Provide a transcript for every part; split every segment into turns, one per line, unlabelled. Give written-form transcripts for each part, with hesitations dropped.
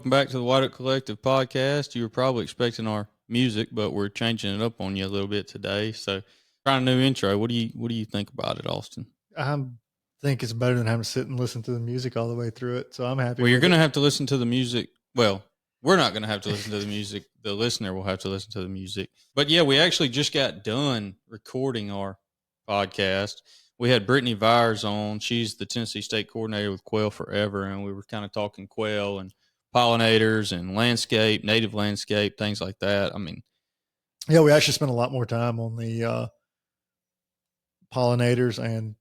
Welcome back to the White Oak Collective podcast. You were probably expecting our music, but we're changing it up on you a little bit today. So, trying a new intro. What do you think about it, Austin?
I think it's better than having to sit and listen to the music all the way through it. So I'm happy.
Well, you're going to have to listen to the music. Well, we're not going to have to listen to the music. The listener will have to listen to the music. But yeah, we actually just got done recording our podcast. We had Brittney Viers on. She's the Tennessee State coordinator with Quail Forever, and we were kind of talking quail and pollinators and landscape, native landscape, things like that. I mean,
yeah, we actually spent a lot more time on the pollinators and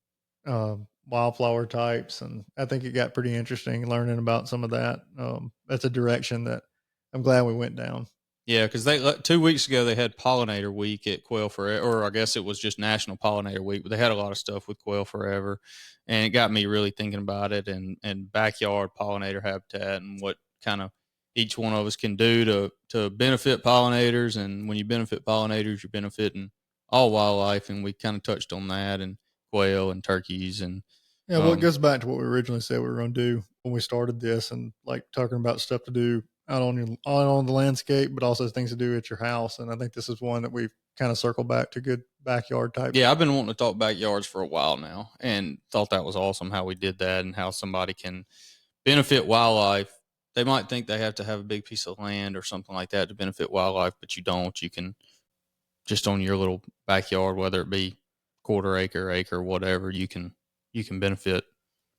wildflower types, and I think it got pretty interesting learning about some of that. That's a direction that I'm glad we went down.
Yeah, because 2 weeks ago they had Pollinator Week at Quail Forever, or I guess it was just National Pollinator Week, but they had a lot of stuff with Quail Forever, and it got me really thinking about it and backyard pollinator habitat and what kind of each one of us can do to benefit pollinators. And when you benefit pollinators, you're benefiting all wildlife, and we kind of touched on that, and quail and turkeys. And
yeah, well, it goes back to what we originally said we were going to do when we started this, and like talking about stuff to do out on the landscape, but also things to do at your house. And I think this is one that we've kind of circled back to good backyard type.
Yeah, I've been wanting to talk backyards for a while now, and thought that was awesome how we did that and how somebody can benefit wildlife. They might think they have to have a big piece of land or something like that to benefit wildlife, but you don't. You can just on your little backyard, whether it be quarter acre, whatever, you can benefit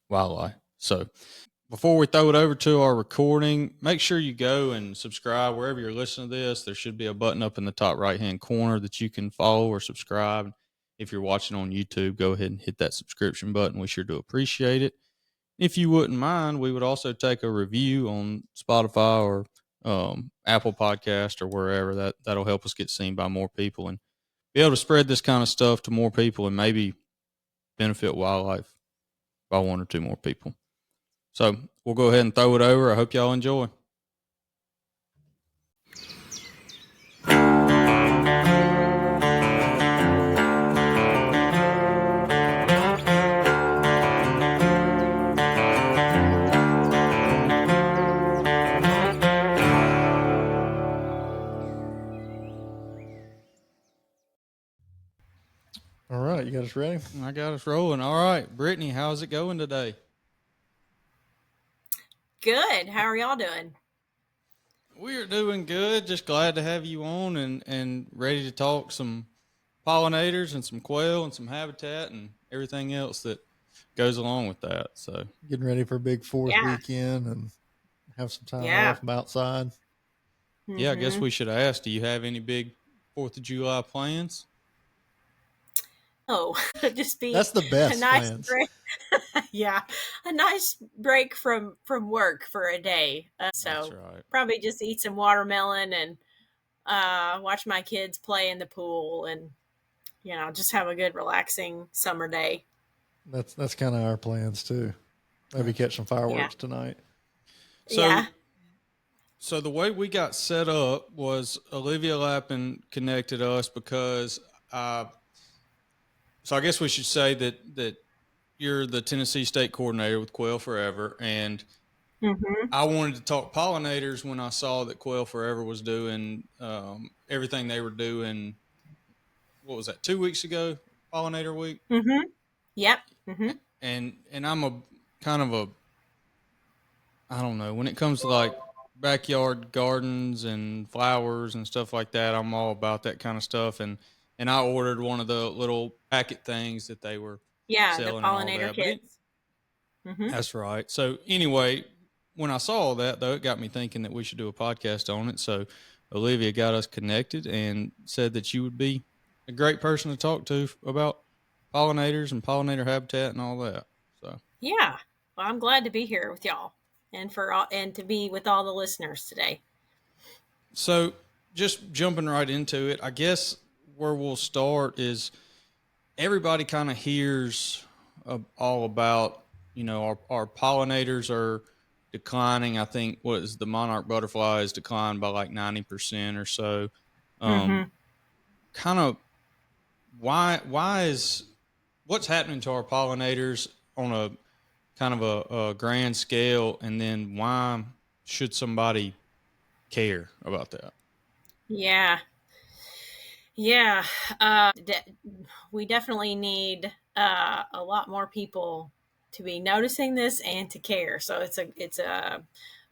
wildlife. So before we throw it over to our recording, make sure you go and subscribe wherever you're listening to this. There should be a button up in the top right-hand corner that you can follow or subscribe. If you're watching on YouTube, go ahead and hit that subscription button. We sure do appreciate it. If you wouldn't mind, we would also take a review on Spotify or Apple Podcast or wherever. That'll help us get seen by more people and be able to spread this kind of stuff to more people and maybe benefit wildlife by one or two more people. So we'll go ahead and throw it over. I hope y'all enjoy.
All right, you got us ready?
I got us rolling. All right, Brittney, how's it going today?
Good. How are y'all doing?
We're doing good. Just glad to have you on and ready to talk some pollinators and some quail and some habitat and everything else that goes along with that. So
getting ready for a big 4th weekend and have some time off outside.
Mm-hmm. Yeah, I guess we should ask, do you have any big 4th of July plans?
Oh, just be
that's the best.
A nice
plans.
Break. Yeah, a nice break from work for a day. So probably just eat some watermelon and watch my kids play in the pool, and just have a good relaxing summer day.
That's kind of our plans too. Maybe catch some fireworks tonight.
So the way we got set up was Olivia Lappin connected us because so I guess we should say that you're the Tennessee State coordinator with Quail Forever, and I wanted to talk pollinators when I saw that Quail Forever was doing everything they were doing. What was that, 2 weeks ago, Pollinator Week?
Mm-hmm. Yep. Mm-hmm.
And I'm a kind of I don't know, when it comes to like backyard gardens and flowers and stuff like that, I'm all about that kind of stuff. And I ordered one of the little packet things that they were selling.
The pollinator kits.
That's right. So anyway, when I saw all that, though, it got me thinking that we should do a podcast on it. So Olivia got us connected and said that you would be a great person to talk to about pollinators and pollinator habitat and all that. So
yeah, well, I'm glad to be here with y'all and to be with all the listeners today.
So just jumping right into it, I guess where we'll start is everybody kind of hears all about, our pollinators are declining. I think the monarch butterfly is declined by like 90% or so. Kind of what's happening to our pollinators on a kind of a grand scale, and then why should somebody care about that?
Yeah. We definitely need a lot more people to be noticing this and to care. So it's a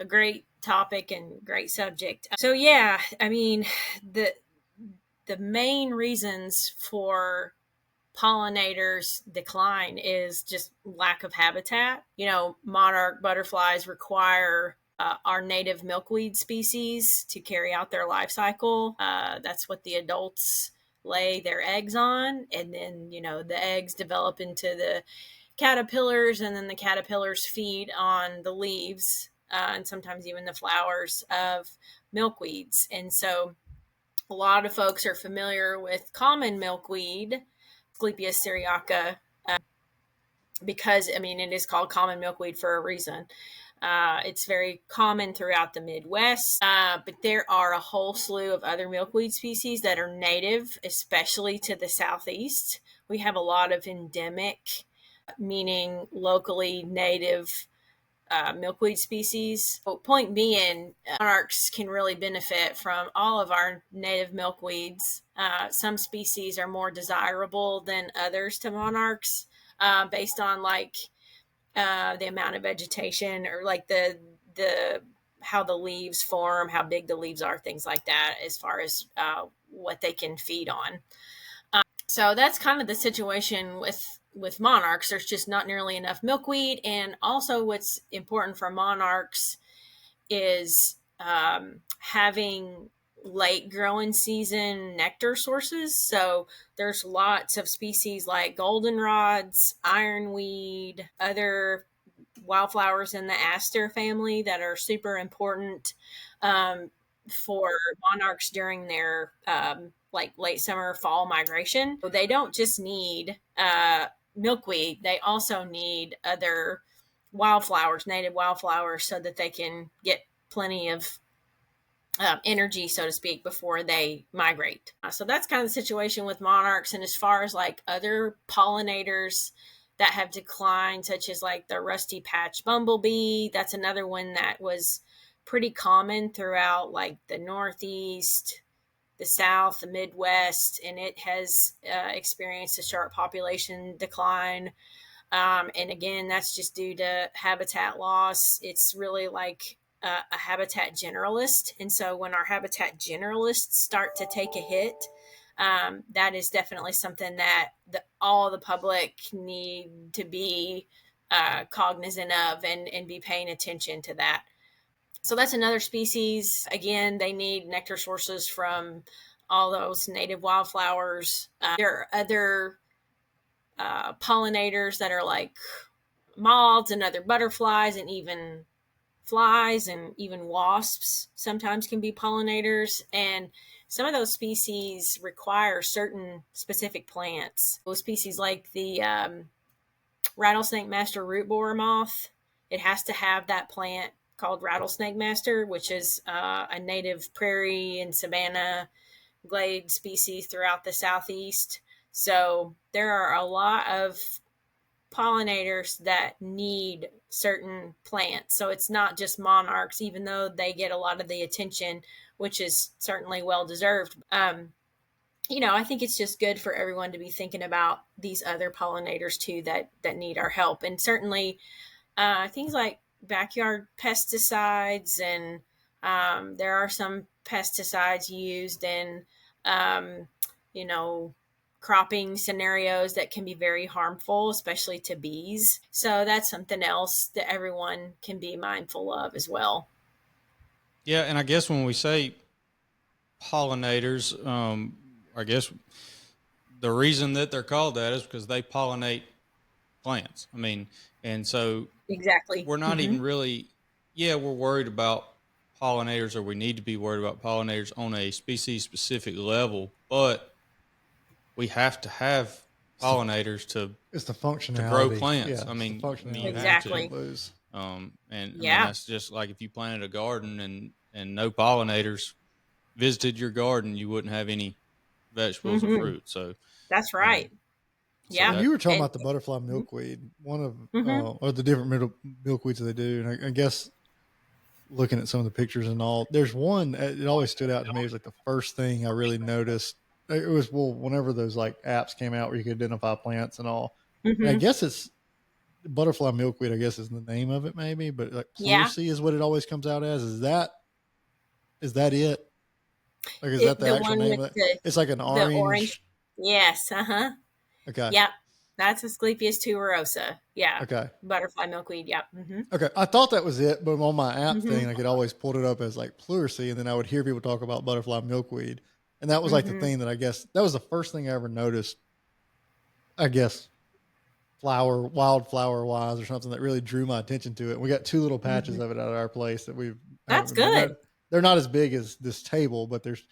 great topic and great subject. So yeah, I mean the main reasons for pollinators decline is just lack of habitat. Monarch butterflies require our native milkweed species to carry out their life cycle. That's what the adults lay their eggs on, and then the eggs develop into the caterpillars, and then the caterpillars feed on the leaves and sometimes even the flowers of milkweeds. And so a lot of folks are familiar with common milkweed, Asclepias syriaca, because it is called common milkweed for a reason. It's very common throughout the Midwest, but there are a whole slew of other milkweed species that are native, especially to the Southeast. We have a lot of endemic, meaning locally native milkweed species. But point being, monarchs can really benefit from all of our native milkweeds. Some species are more desirable than others to monarchs based on the amount of vegetation, or the how the leaves form, how big the leaves are, things like that, as far as what they can feed on. So that's kind of the situation with monarchs. There's just not nearly enough milkweed. And also what's important for monarchs is having late growing season nectar sources. So there's lots of species like goldenrods, ironweed, other wildflowers in the aster family that are super important for monarchs during their late summer, fall migration. So they don't just need milkweed, they also need other wildflowers, native wildflowers, so that they can get plenty of energy, so to speak, before they migrate. So that's kind of the situation with monarchs. And as far as other pollinators that have declined, such as the rusty patch bumblebee, that's another one that was pretty common throughout the Northeast, the South, the Midwest, and it has experienced a sharp population decline. And again, that's just due to habitat loss. It's really a habitat generalist. And so when our habitat generalists start to take a hit, that is definitely something that all the public need to be cognizant of and be paying attention to that. So that's another species. Again, they need nectar sources from all those native wildflowers. There are other pollinators that are like moths and other butterflies, and even flies and even wasps sometimes can be pollinators. And some of those species require certain specific plants. Those species like the rattlesnake master root borer moth, it has to have that plant called rattlesnake master, which is a native prairie and savanna glade species throughout the Southeast. So there are a lot of pollinators that need certain plants. So it's not just monarchs, even though they get a lot of the attention, which is certainly well deserved. I think it's just good for everyone to be thinking about these other pollinators too that need our help. And certainly things like backyard pesticides, and there are some pesticides used in cropping scenarios that can be very harmful, especially to bees. So that's something else that everyone can be mindful of as well.
Yeah, and I guess when we say pollinators, I guess the reason that they're called that is because they pollinate plants. And so
exactly,
we're not even really, we're worried about pollinators, or we need to be worried about pollinators on a species specific level, but we have to have pollinators
it's the functionality
to grow plants.
exactly.
That's just like if you planted a garden and no pollinators visited your garden, you wouldn't have any vegetables or fruit. So
that's right.
You were talking about the butterfly milkweed, one of or the different milkweeds they do, and I guess looking at some of the pictures and all. There's one, it always stood out to me. It was like the first thing I really noticed. It was, well, whenever those like apps came out where you could identify plants and all. And I guess it's butterfly milkweed, I guess is the name of it maybe, but like pleurisy is what it always comes out as. Is that it? Like, is that the actual name of it? It's like an orange.
Yes.
Okay.
Yep. That's Asclepias tuberosa. Yeah.
Okay.
Butterfly milkweed. Yep.
Okay. I thought that was it, but on my app thing, I could always pull it up as like pleurisy, and then I would hear people talk about butterfly milkweed. And that was like the thing that I guess that was the first thing I ever noticed, I guess, wildflower wise or something that really drew my attention to it. We got 2 little patches of it at our place that we've.
That's good.
They're not as big as this table, but there's,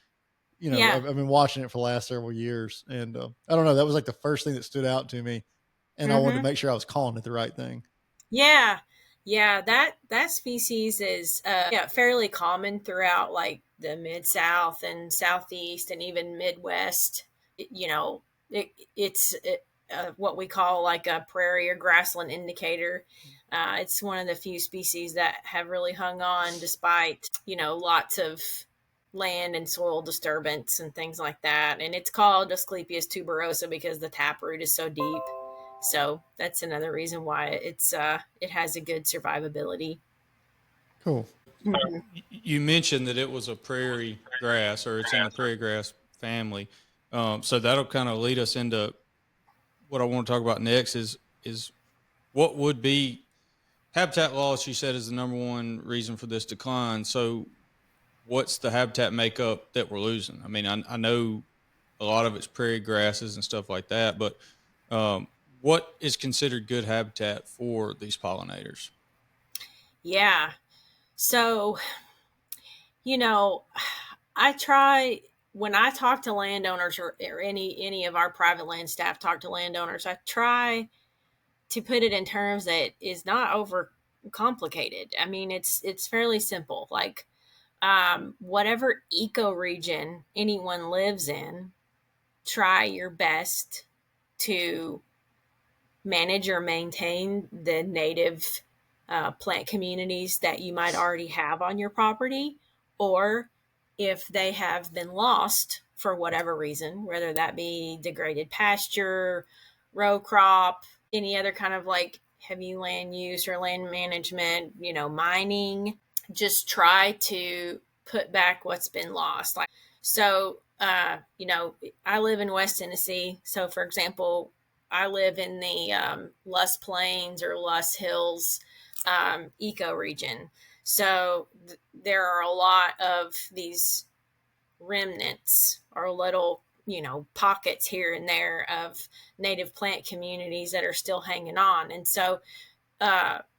I've been watching it for the last several years, and I don't know. That was like the first thing that stood out to me, and I wanted to make sure I was calling it the right thing.
Yeah, that species is fairly common throughout like the Mid-South and Southeast and even Midwest. It's what we call like a prairie or grassland indicator. It's one of the few species that have really hung on despite, lots of land and soil disturbance and things like that. And it's called Asclepias tuberosa because the taproot is so deep. So that's another reason why it has a good survivability.
Cool.
You mentioned that it was a prairie grass, or it's in the prairie grass family. So that'll kind of lead us into what I want to talk about next is what would be habitat loss. You said is the number one reason for this decline. So what's the habitat makeup that we're losing? I mean, I know a lot of it's prairie grasses and stuff like that, but what is considered good habitat for these pollinators?
Yeah. So, I try when I talk to landowners or any of our private land staff talk to landowners, I try to put it in terms that is not over complicated. I mean, it's fairly simple. Like, whatever ecoregion anyone lives in, try your best to manage or maintain the native plant communities that you might already have on your property, or if they have been lost for whatever reason, whether that be degraded pasture, row crop, any other kind of like heavy land use or land management, mining, just try to put back what's been lost. So, I live in West Tennessee. So, for example, I live in the Luss Plains or Luss Hills ecoregion. So there are a lot of these remnants or little, pockets here and there of native plant communities that are still hanging on. And so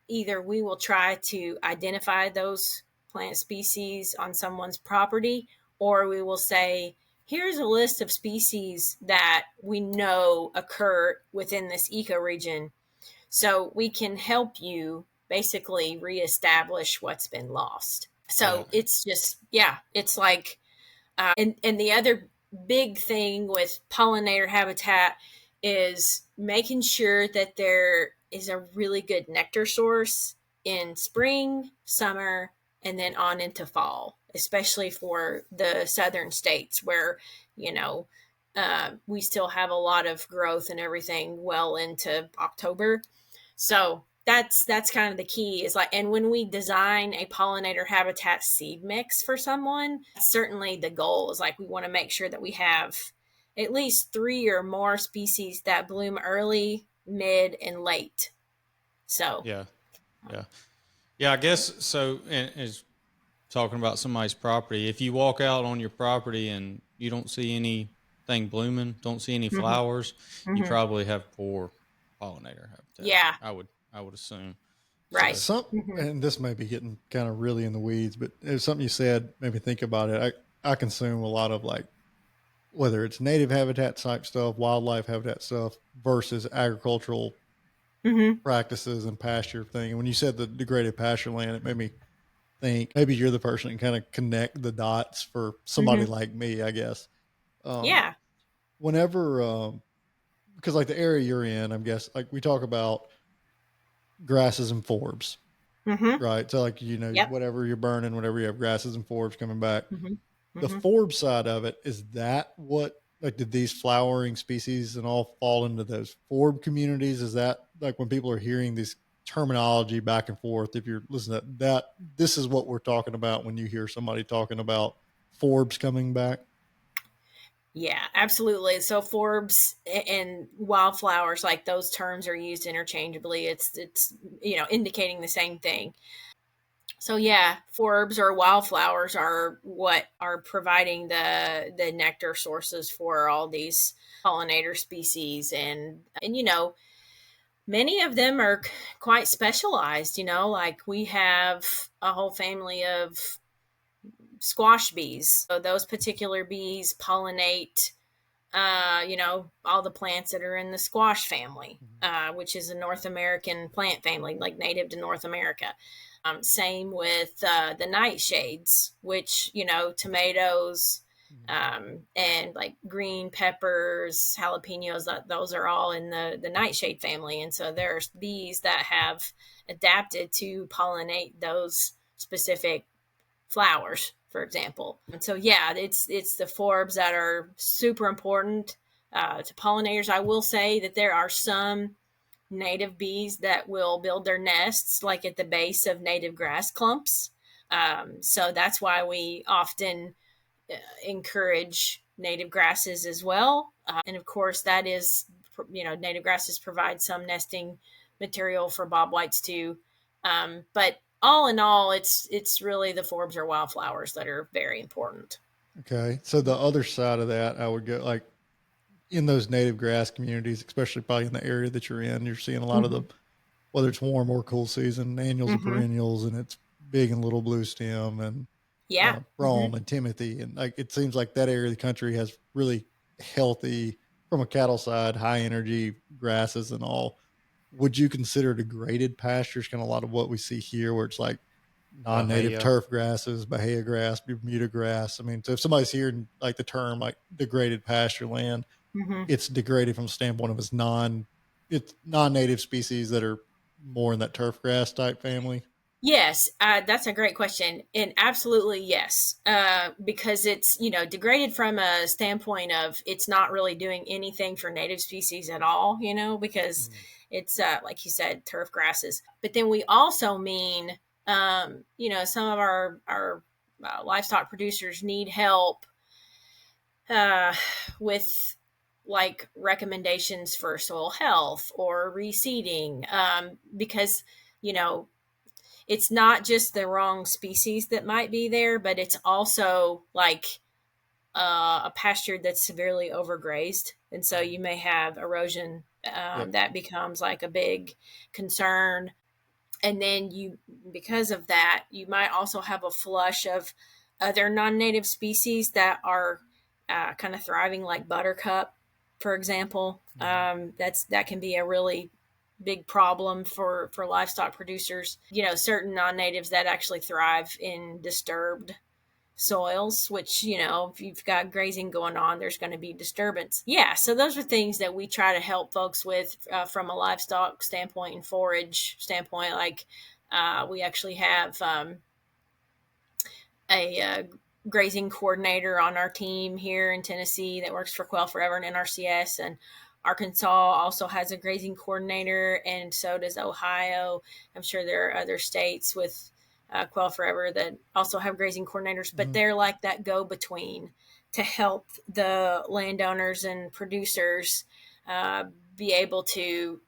either we will try to identify those plant species on someone's property, or we will say, here's a list of species that we know occur within this ecoregion, so we can help you basically reestablish what's been lost. So it's just, it's like, and the other big thing with pollinator habitat is making sure that there is a really good nectar source in spring, summer, and then on into fall, especially for the southern states where, we still have a lot of growth and everything well into October. So that's kind of the key is like, and when we design a pollinator habitat seed mix for someone, certainly the goal is like, we want to make sure that we have at least 3 or more species that bloom early, mid, and late. So,
yeah. I guess so. And is talking about somebody's property. If you walk out on your property and you don't see anything blooming, don't see any flowers, you probably have poor pollinator habitat.
Yeah,
I would assume.
Right.
So, and this may be getting kind of really in the weeds, but it was something you said made me think about it. I consume a lot of like, whether it's native habitat type stuff, wildlife habitat stuff versus agricultural practices and pasture thing. And when you said the degraded pasture land, it made me think maybe you're the person that kind of connect the dots for somebody like me, I guess. Whenever, because like the area you're in, I guess, like we talk about grasses and forbs.
Mm-hmm.
right? So like, you know,
Yep.
whatever you're burning, whatever you have grasses and forbs coming back.
Mm-hmm.
The
Mm-hmm.
forb side of it, is that what, like, did these flowering species and all fall into those forb communities? Is that like when people are hearing these terminology back and forth, if you're listening to that, this is what we're talking about when you hear somebody talking about forbs coming back?
Yeah, absolutely. So forbs and wildflowers, like those terms are used interchangeably. It's indicating the same thing. So yeah, forbs or wildflowers are what are providing the nectar sources for all these pollinator species, and many of them are quite specialized. Like we have a whole family of squash bees. So those particular bees pollinate all the plants that are in the squash family, which is a North American plant family, like native to North America. Same with the nightshades, which, tomatoes, and like green peppers, jalapenos, those are all in the nightshade family. And so there's bees that have adapted to pollinate those specific flowers, for example. And so yeah, it's the forbs that are super important to pollinators. I will say that there are some native bees that will build their nests like at the base of native grass clumps. So that's why we often encourage native grasses as well. And of course, that is, native grasses provide some nesting material for bobwhites too. But all in all, it's really the forbs or wildflowers that are very important.
Okay. So the other side of that, I would go like in those native grass communities, especially probably in the area that you're in, you're seeing a lot of the, whether it's warm or cool season, annuals and perennials, and it's big and little blue stem and
Yeah.
brome and timothy. And like, it seems like that area of the country has really healthy, from a cattle side, high energy grasses and all. Would you consider degraded pastures kind of a lot of what we see here, where it's like non-native
Bahia.
turf grasses, Bahia grass, Bermuda grass? I mean, so if somebody's hearing like the term like degraded pasture land, it's degraded from the standpoint of it's non-native species that are more in that turf grass type family.
Yes, that's a great question, and absolutely yes, because it's degraded from a standpoint of it's not really doing anything for native species at all. Because it's like you said, turf grasses. But then we also mean, some of our livestock producers need help with like recommendations for soil health or reseeding, because you know it's not just the wrong species that might be there, but it's also like a pasture that's severely overgrazed. And so you may have erosion that becomes like a big concern. And then because of that, you might also have a flush of other non native species that are kind of thriving, like buttercup, for example. That can be a really big problem for livestock producers. Certain non-natives that actually thrive in disturbed soils, which if you've got grazing going on, there's going to be disturbance. Yeah, so those are things that we try to help folks with from a livestock standpoint and forage standpoint. Like we actually have a grazing coordinator on our team here in Tennessee that works for Quail Forever and NRCS, and Arkansas also has a grazing coordinator, and so does Ohio. I'm sure there are other states with Quail Forever that also have grazing coordinators, but they're like that go-between to help the landowners and producers be able to,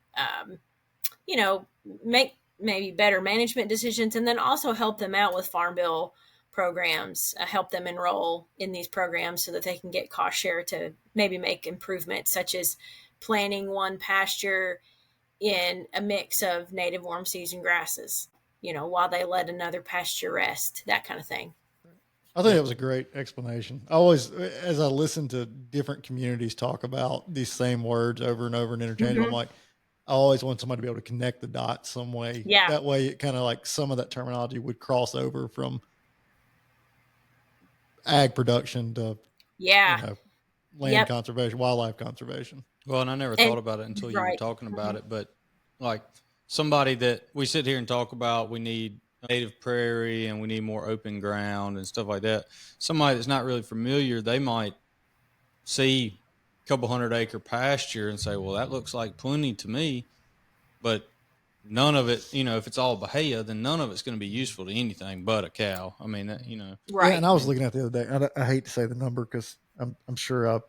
make maybe better management decisions, and then also help them out with farm bill programs, help them enroll in these programs so that they can get cost share to maybe make improvements, such as planting one pasture in a mix of native warm season grasses, while they let another pasture rest, that kind of thing.
I think that was a great explanation. I always, as I listen to different communities talk about these same words over and over and interchangeable, I'm like, I always want somebody to be able to connect the dots some way.
Yeah.
That way, it kind of like some of that terminology would cross over from ag production to, land conservation, wildlife conservation.
Well, and I never thought about it until you were
Right.
talking about it, but like somebody that we sit here and talk about, we need native prairie and we need more open ground and stuff like that. Somebody that's not really familiar, they might see a couple 100-acre pasture and say, well, that looks like plenty to me. But none of it, if it's all Bahia, then none of it's going to be useful to anything but a cow. I mean,
Right.
Yeah, and I was looking at the other day. I hate to say the number because I'm sure I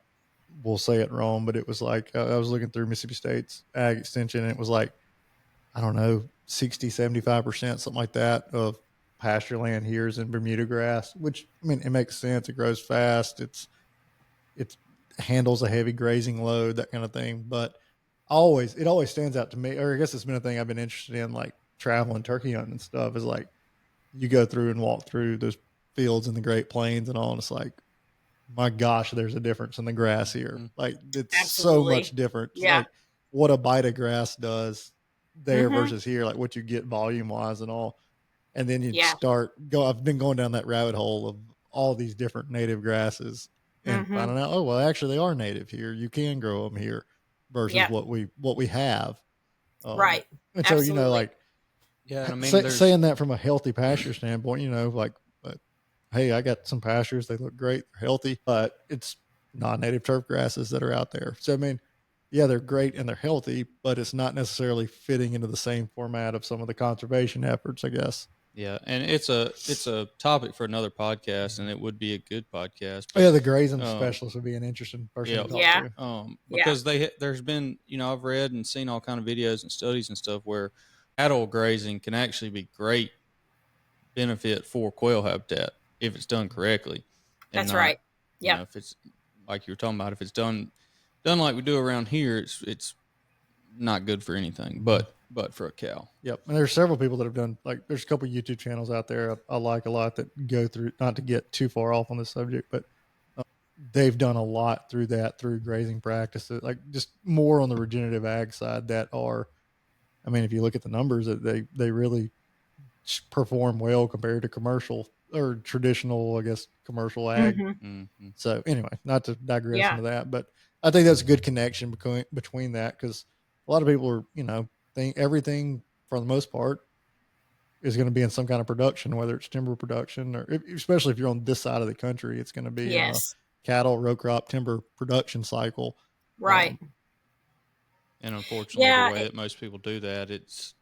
will say it wrong, but it was like I was looking through Mississippi State's ag extension, and it was like, I don't know, 60-75%, something like that, of pasture land here is in Bermuda grass, which, I mean, it makes sense. It grows fast. It handles a heavy grazing load, that kind of thing. But it always stands out to me, or I guess it's been a thing I've been interested in, like traveling turkey hunting and stuff, is like you go through and walk through those fields in the Great Plains and all, and it's like, my gosh, there's a difference in the grass here.
Mm-hmm.
Like, it's
Absolutely.
so much different.
Yeah.
Like what a bite of grass does there
Mm-hmm.
versus here, like what you get volume wise and all. And then you
Yeah.
I've been going down that rabbit hole of all these different native grasses and
Mm-hmm.
finding out, oh, well, actually they are native here. You can grow them here versus
Yep.
what we have.
Right.
And so,
Absolutely.
like,
yeah, I mean,
saying that from a healthy pasture standpoint, like, hey, I got some pastures. They look great. They're healthy, but it's non-native turf grasses that are out there. So, I mean, yeah, they're great and they're healthy, but it's not necessarily fitting into the same format of some of the conservation efforts, I guess.
Yeah, and it's a topic for another podcast, and it would be a good podcast.
But, yeah, the grazing specialist would be an interesting person to talk
to. Because there's been, I've read and seen all kind of videos and studies and stuff where cattle grazing can actually be great benefit for quail habitat if it's done correctly.
And that's right.
Yeah, if it's like you were talking about, if it's done like we do around here, it's not good for anything, but for a cow.
Yep. And there's several people that have done, like, there's a couple of YouTube channels out there I like a lot that go through, not to get too far off on this subject, but they've done a lot through grazing practices, like just more on the regenerative ag side that are, I mean, if you look at the numbers, they really perform well compared to commercial or traditional, I guess, commercial ag.
Mm-hmm.
So anyway, not to digress into that, but I think that's a good connection between that, because a lot of people are, think everything for the most part is going to be in some kind of production, whether it's timber production or especially if you're on this side of the country, it's going to be in a cattle, row crop, timber production cycle.
Right.
And unfortunately, the way that most people do that, it's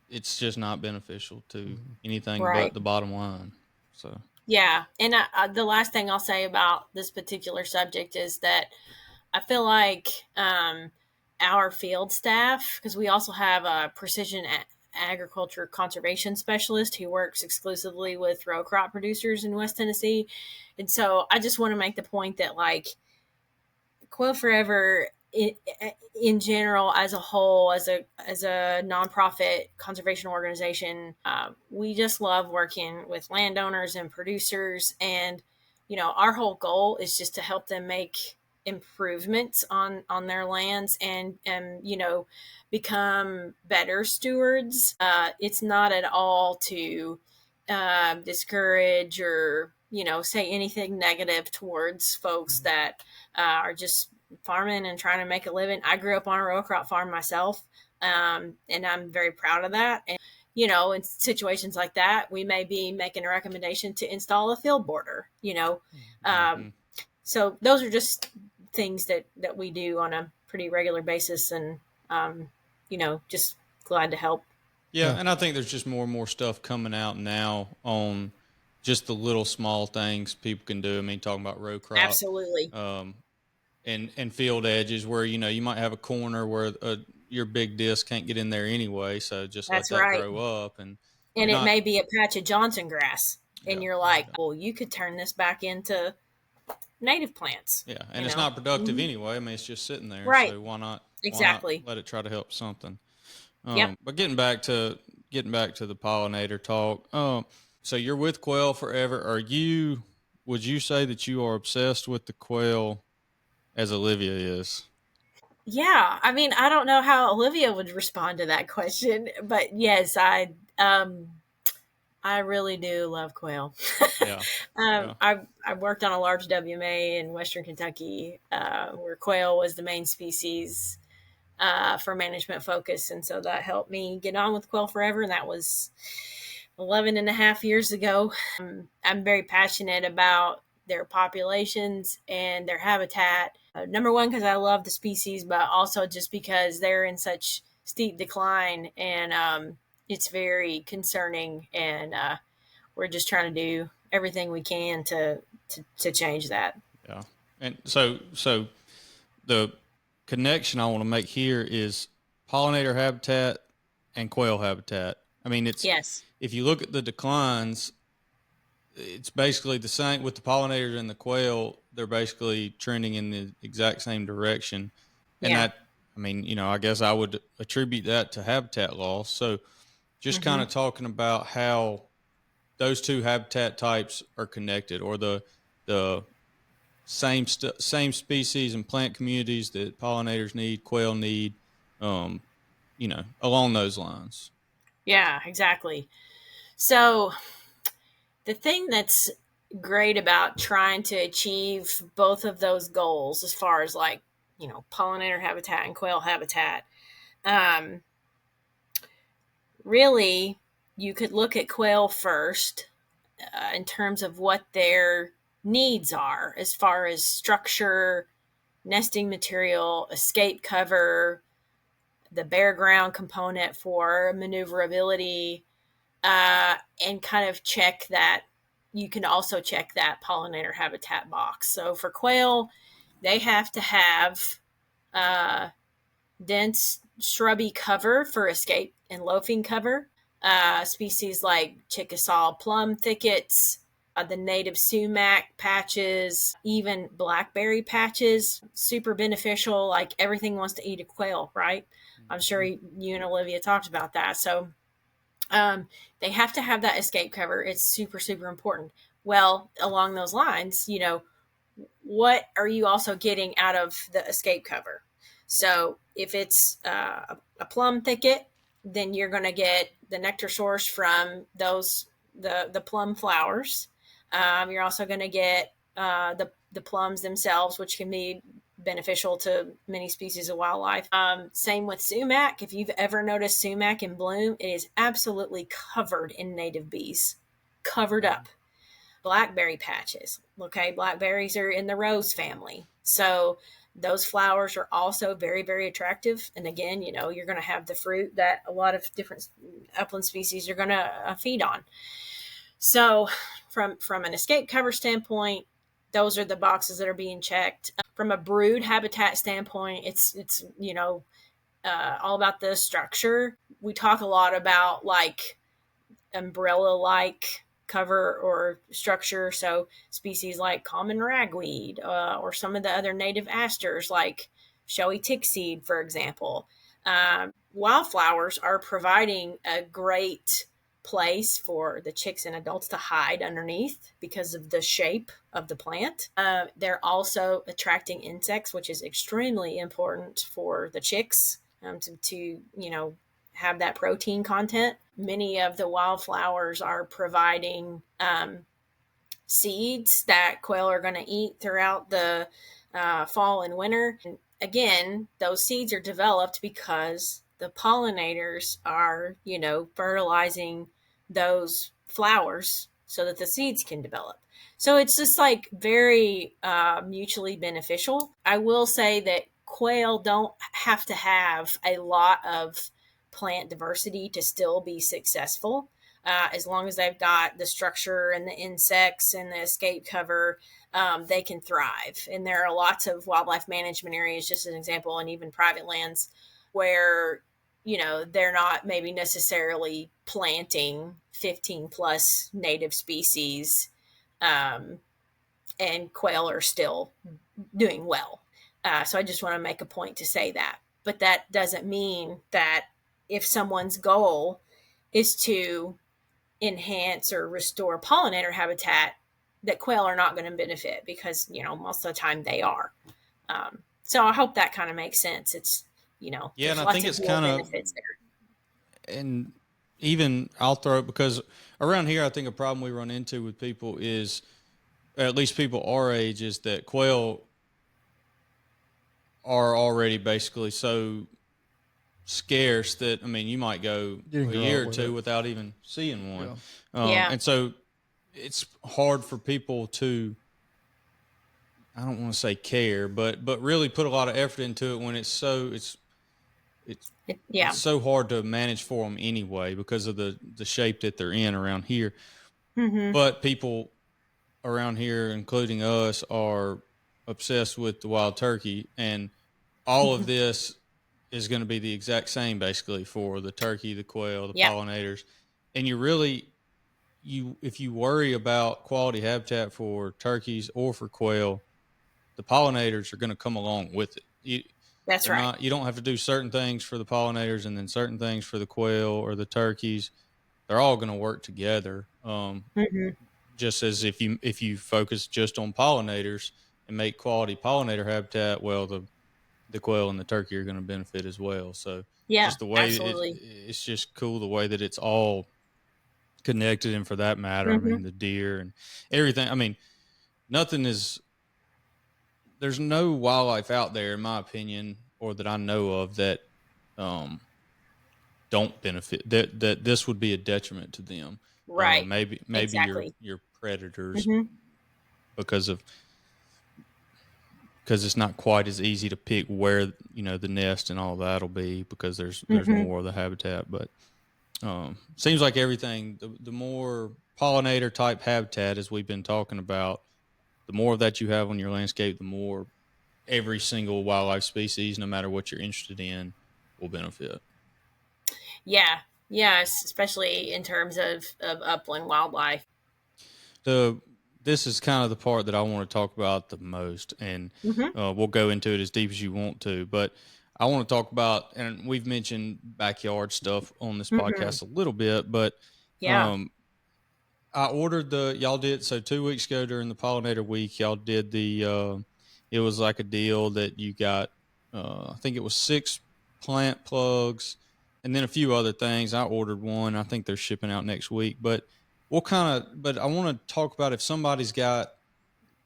just not beneficial to anything but the bottom line. So
yeah, and the last thing I'll say about this particular subject is that I feel like our field staff, because we also have a precision agriculture conservation specialist who works exclusively with row crop producers in West Tennessee, and so I just want to make the point that, like, Quail Forever in general, as a whole, as a nonprofit conservation organization, we just love working with landowners and producers, and our whole goal is just to help them make improvements on their lands and become better stewards. It's not at all to discourage or say anything negative towards folks that are just farming and trying to make a living. I grew up on a row crop farm myself, and I'm very proud of that. And in situations like that, we may be making a recommendation to install a field border. So those are just things that we do on a pretty regular basis, and just glad to help.
Yeah, and I think there's just more and more stuff coming out now on just the little small things people can do. I mean, talking about row crop,
absolutely.
And field edges where you might have a corner where your big disc can't get in there anyway, so just let that grow up, and
it may be a patch of Johnson grass, and you're like, well, you could turn this back into native plants.
Yeah, and it's not productive anyway. I mean, it's just sitting there,
right?
So why not let it try to help something? But getting back to the pollinator talk. So you're with Quail Forever. Would you say that you are obsessed with the quail as Olivia is?
Yeah, I mean, I don't know how Olivia would respond to that question, but yes, I really do love quail.
Yeah.
I worked on a large WMA in Western Kentucky, where quail was the main species. for management focus. And so that helped me get on with Quail Forever. And that was 11 and a half years ago. I'm very passionate about their populations and their habitat. Number one, because I love the species, but also just because they're in such steep decline, and it's very concerning. And we're just trying to do everything we can to change that.
Yeah, and so the connection I want to make here is pollinator habitat and quail habitat. I mean, it's
yes.
If you look at the declines, it's basically the same with the pollinators and the quail. They're basically trending in the exact same direction. And
yeah.
that, I mean, I guess I would attribute that to habitat loss. So just kind of talking about how those two habitat types are connected, or the same species and plant communities that pollinators need, quail need, along those lines.
Yeah, exactly. So the thing that's great about trying to achieve both of those goals, as far as like, pollinator habitat and quail habitat, really, you could look at quail first in terms of what their needs are as far as structure, nesting material, escape cover, the bare ground component for maneuverability, and kind of check that. You can also check that pollinator habitat box. So for quail, they have to have dense shrubby cover for escape and loafing cover. Species like Chickasaw plum thickets, the native sumac patches, even blackberry patches, super beneficial. Like everything wants to eat a quail, right? I'm sure you and Olivia talked about that. So they have to have that escape cover. It's super, super important. Well, along those lines, what are you also getting out of the escape cover? So if it's a plum thicket, then you're going to get the nectar source from the plum flowers. You're also going to get the plums themselves, which can be beneficial to many species of wildlife. Same with sumac. If you've ever noticed sumac in bloom, it is absolutely covered in native bees, covered up. Blackberry patches. Okay, blackberries are in the rose family. So those flowers are also very, very attractive. And again, you're going to have the fruit that a lot of different upland species are going to feed on. So from an escape cover standpoint, those are the boxes that are being checked. From a brood habitat standpoint, it's all about the structure. We talk a lot about like umbrella-like cover or structure. So species like common ragweed or some of the other native asters like showy tickseed, for example. Wildflowers are providing a great place for the chicks and adults to hide underneath because of the shape of the plant. They're also attracting insects, which is extremely important for the chicks to have that protein content. Many of the wildflowers are providing seeds that quail are going to eat throughout the fall and winter. And again, those seeds are developed because the pollinators are, fertilizing those flowers so that the seeds can develop. So it's just like very mutually beneficial. I will say that quail don't have to have a lot of plant diversity to still be successful. As long as they've got the structure and the insects and the escape cover, they can thrive. And there are lots of wildlife management areas, just as an example, and even private lands where, they're not maybe necessarily planting 15 plus native species, and quail are still doing well. So I just want to make a point to say that. But that doesn't mean that if someone's goal is to enhance or restore pollinator habitat, that quail are not going to benefit, because most of the time they are. So I hope that kind of makes sense. It's
yeah, and I think it's kind of benefits there. And even I'll throw it, because around here I think a problem we run into with people is, at least people our age, is that quail are already basically so scarce that, I mean, you might go a year or two without even seeing one. And so it's hard for people to, I don't want to say care, but really put a lot of effort into it when it's so hard to manage for them anyway because of the shape that they're in around here.
Mm-hmm.
But people around here, including us, are obsessed with the wild turkey, and all of this is going to be the exact same basically for the turkey, the quail, the pollinators. And if you worry about quality habitat for turkeys or for quail, the pollinators are going to come along with it.
That's right.
You don't have to do certain things for the pollinators and then certain things for the quail or the turkeys. They're all going to work together. Just as if you focus just on pollinators and make quality pollinator habitat, well, the quail and the turkey are going to benefit as well. So just the way it's just cool the way that it's all connected. And for that matter, I mean, the deer and everything, I mean, there's no wildlife out there, in my opinion, or that I know of that don't benefit, that this would be a detriment to them.
Right.
Maybe
exactly.
your predators because it's not quite as easy to pick where, the nest and all that'll be because there's more of the habitat. But seems like everything, the more pollinator type habitat, as we've been talking about, the more of that you have on your landscape, the more every single wildlife species, no matter what you're interested in, will benefit.
Yeah. Yes, especially in terms of upland wildlife.
This is kind of the part that I want to talk about the most, and we'll go into it as deep as you want to, but I want to talk about, and we've mentioned backyard stuff on this podcast a little bit, but I ordered y'all did, so 2 weeks ago during the pollinator week, y'all did it was like a deal that you got, I think it was 6 plant plugs and then a few other things. I ordered one. I think they're shipping out next week, but I want to talk about if somebody's got,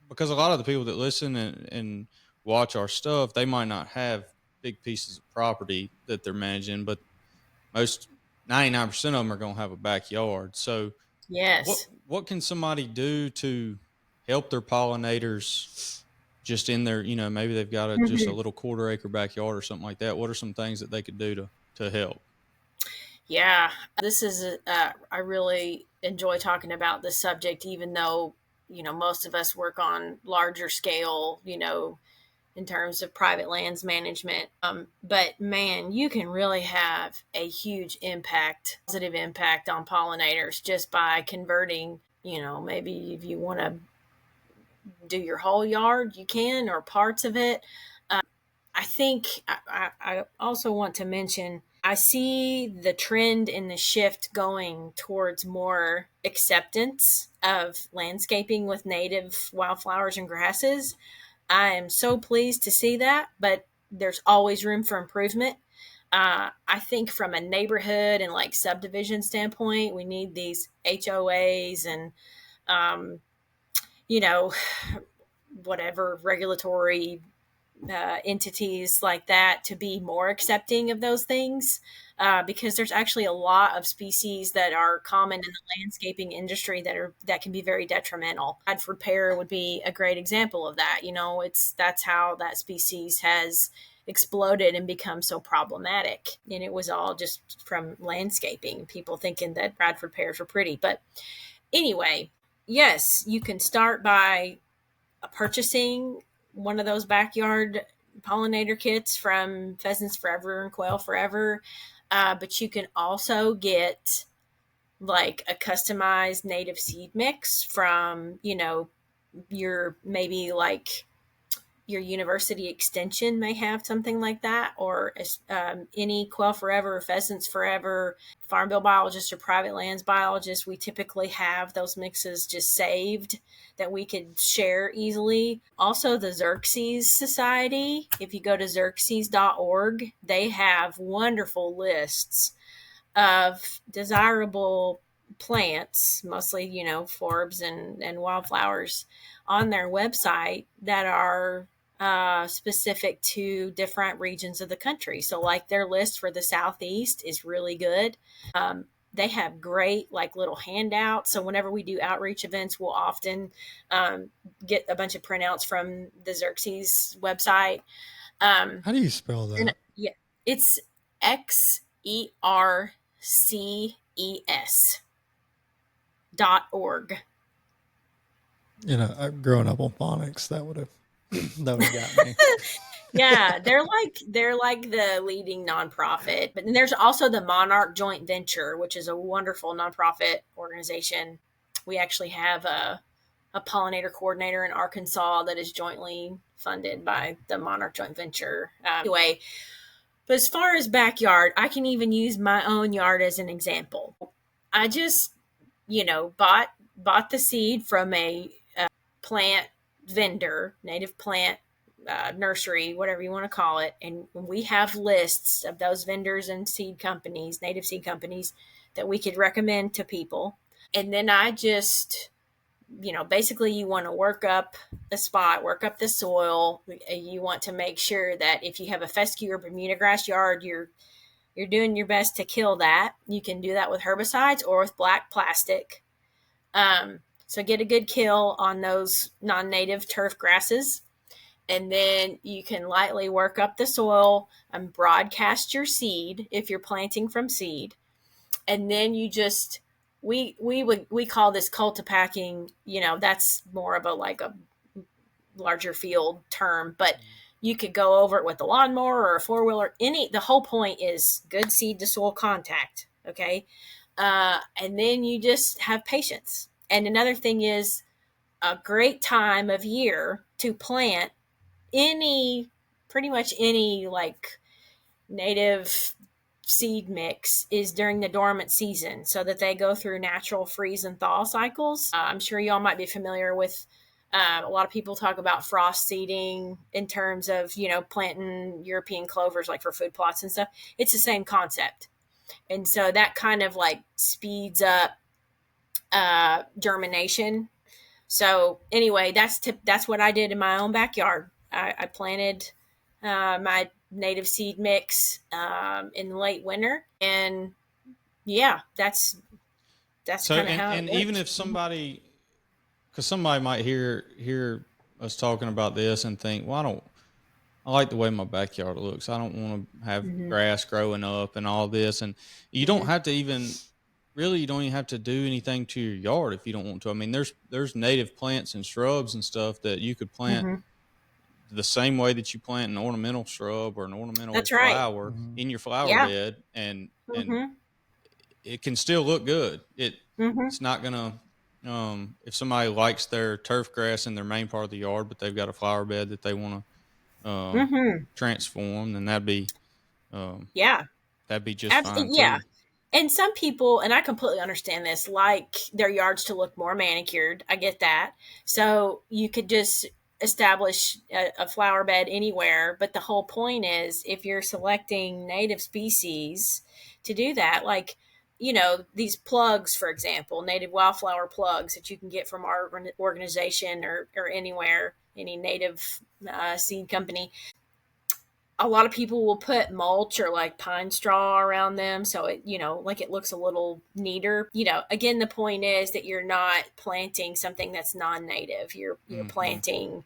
because a lot of the people that listen and watch our stuff, they might not have big pieces of property that they're managing, but most 99% of them are going to have a backyard. So
yes,
what can somebody do to help their pollinators just in their, maybe they've got just a little 1/4 acre backyard or something like that. What are some things that they could do to help?
Yeah, this is, I really enjoy talking about this subject, even though, most of us work on larger scale, in terms of private lands management. But man, you can really have a huge positive impact on pollinators just by converting, maybe if you want to do your whole yard, you can, or parts of it. I think I also want to mention, I see the trend in the shift going towards more acceptance of landscaping with native wildflowers and grasses. I am so pleased to see that, but there's always room for improvement. I think from a neighborhood and like subdivision standpoint, we need these HOAs and, whatever regulatory entities like that to be more accepting of those things, because there's actually a lot of species that are common in the landscaping industry that can be very detrimental. Bradford pear would be a great example of that. That's how that species has exploded and become so problematic, and it was all just from landscaping, people thinking that Bradford pears were pretty. But anyway, yes, you can start by purchasing one of those backyard pollinator kits from Pheasants Forever and Quail Forever. But you can also get like a customized native seed mix from, your maybe like your university extension may have something like that, or any Quail Forever or Pheasants Forever farm bill biologist or private lands biologist. We typically have those mixes just saved that we could share easily. Also, the Xerxes Society, if you go to xerxes.org, they have wonderful lists of desirable plants, mostly, forbs and wildflowers on their website that are specific to different regions of the country. So, like their list for the Southeast is really good. They have great like little handouts. So whenever we do outreach events, we'll often get a bunch of printouts from the Xerxes website.
How do you spell that?
And, yeah, it's XERCES.org.
You know, growing up on phonics, that would have got me.
Yeah, they're like the leading nonprofit. But then there's also the Monarch Joint Venture, which is a wonderful nonprofit organization. We actually have a pollinator coordinator in Arkansas that is jointly funded by the Monarch Joint Venture. Anyway, but as far as backyard, I can even use my own yard as an example. I just, bought the seed from a plant vendor, native plant nursery, whatever you want to call it. And we have lists of those vendors and seed companies, native seed companies that we could recommend to people. And then I just, basically you want to work up the spot, work up the soil. You want to make sure that if you have a fescue or Bermuda grass yard, you're doing your best to kill that. You can do that with herbicides or with black plastic. So get a good kill on those non-native turf grasses. And then you can lightly work up the soil and broadcast your seed if you're planting from seed. And then you just, we call this cultipacking, that's more of a larger field term, but you could go over it with a lawnmower or a four-wheeler. The whole point is good seed to soil contact. Okay. And then you just have patience. And another thing is a great time of year to plant pretty much any like native seed mix is during the dormant season so that they go through natural freeze and thaw cycles. I'm sure y'all might be familiar with a lot of people talk about frost seeding in terms of, planting European clovers like for food plots and stuff. It's the same concept. And so that kind of like speeds up germination. So anyway, that's what I did in my own backyard. I planted my native seed mix in the late winter, and yeah, that's
so,
kind of how.
And even if somebody, because somebody might hear us talking about this and think, well, I like the way my backyard looks. I don't want to have grass growing up and all this, and you don't have to even. Really, you don't even have to do anything to your yard if you don't want to. I mean, there's native plants and shrubs and stuff that you could plant the same way that you plant an ornamental shrub or an ornamental flower in your flower bed, and it can still look good. It's not gonna. If somebody likes their turf grass in their main part of the yard, but they've got a flower bed that they want to transform, then that'd be just fine too.
And some people, and I completely understand this, like their yards to look more manicured. I get that. So you could just establish a flower bed anywhere. But the whole point is if you're selecting native species to do that, like, these plugs, for example, native wildflower plugs that you can get from our organization or anywhere, any native seed company. A lot of people will put mulch or like pine straw around them. So it, like it looks a little neater. Again, the point is that you're not planting something that's non-native. You're planting,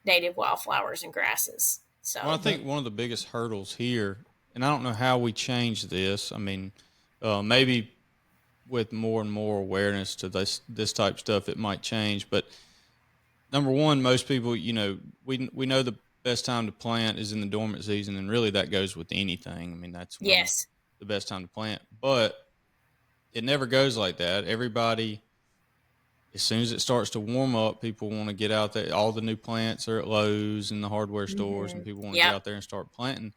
native wildflowers and grasses. So
I think one of the biggest hurdles here, and I don't know how we change this. I mean, maybe with more and more awareness to this type of stuff, it might change. But number one, most people, we know the best time to plant is in the dormant season, and really that goes with anything. I mean, that's the best time to plant, but it never goes like that. Everybody, as soon as it starts to warm up, people want to get out there. All the new plants are at Lowe's and the hardware stores, and people want to get out there and start planting.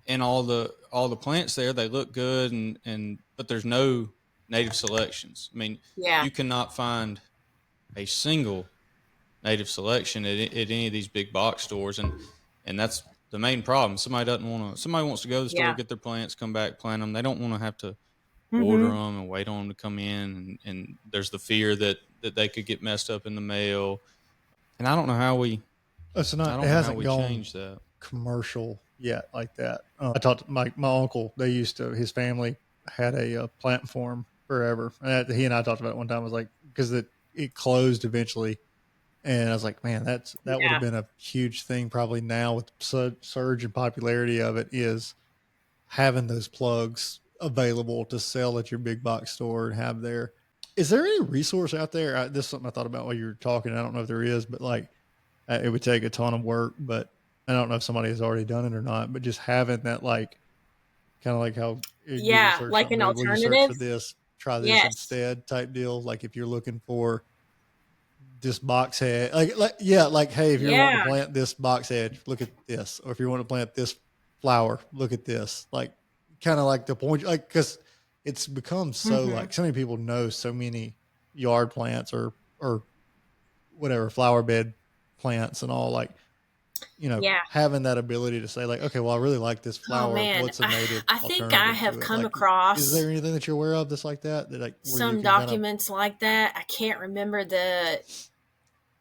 And all the plants there, they look good, but there's no native selections. I mean, you cannot find a single native selection at any of these big box stores, and that's the main problem. Somebody wants to go to the store, get their plants, come back, plant them. They don't want to have to order them and wait on them to come in, and there's the fear that they could get messed up in the mail. And I don't know how we
It's not.
I
It
don't know how
hasn't
we
gone
changed that.
commercial yet like that. I talked to my uncle. They used to. His family had a plant farm forever. He and I talked about it one time. I was like, because it closed eventually, and I was like, man, that would have been a huge thing probably now with surge in popularity of it is having those plugs available to sell at your big box store and have there. Is there any resource out there? This is something I thought about while you were talking. I don't know if there is, but like it would take a ton of work, but I don't know if somebody has already done it or not, but just having that, like, kind of like how Google search
like
something
an
goes, well, you search for
alternative.
this, try this
Yes.
instead type deal. Like if you're looking for this box head, like, hey, if you're wanting to plant this box head, look at this. Or if you want to plant this flower, look at this. Like, kind of like the point, like, because it's become so like so many people know so many yard plants or whatever flower bed plants and all, like, having that ability to say like, okay, well, I really like this
Oh
flower.
man,
What's a native
I think I
alternative
have
to it?
come
Like, is
across
there anything that you're aware of that's like that like where you
some
can kind of
documents like that. I can't remember the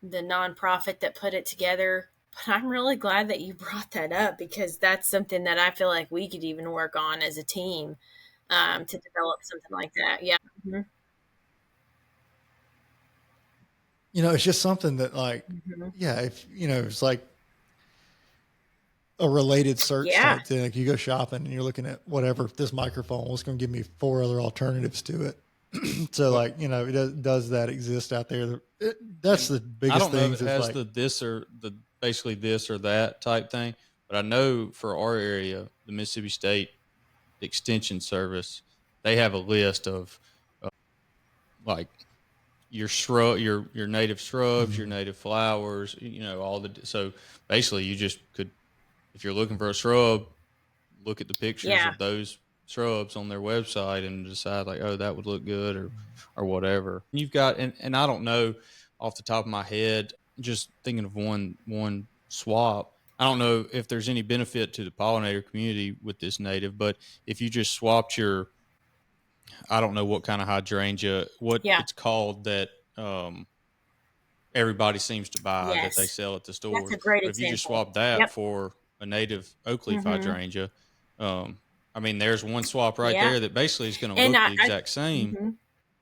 nonprofit that put it together, but I'm really glad that you brought that up because that's something that I feel like we could even work on as a team to develop something like that. Yeah.
it's just something that like, yeah, if it's like a related search
Yeah.
type thing. Like you go shopping and you're looking at whatever this microphone was going to give me 4 other alternatives to it. So like, it does that exist out there? That's the biggest
I don't know
thing.
if it has the this or the basically this or that type thing, but I know for our area, the Mississippi State Extension Service, they have a list of like your shrub, your native shrubs, your native flowers, all so basically you just could, if you're looking for a shrub, look at the pictures of those shrubs on their website and decide like, oh, that would look good or whatever. You've got, and I don't know off the top of my head, just thinking of one swap. I don't know if there's any benefit to the pollinator community with this native, but if you just swapped I don't know what kind of hydrangea, what it's called that everybody seems to buy that they sell at the stores.
That's a great
but
example.
If you just swap that for a native oak leaf hydrangea, I mean, there's one swap right there that basically is going to look the exact same,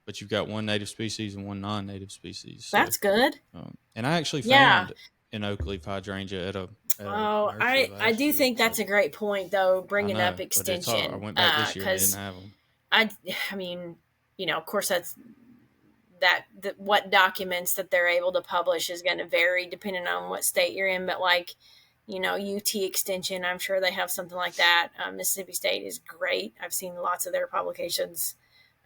but you've got one native species and one non-native species. So,
that's good.
And I actually found an oak leaf hydrangea at a
I do think that's a great point, though, bringing up extension.
I went back this year and they didn't have them.
I mean, of course, that's what documents that they're able to publish is going to vary depending on what state you're in. But like, UT Extension, I'm sure they have something like that. Mississippi State is great. I've seen lots of their publications.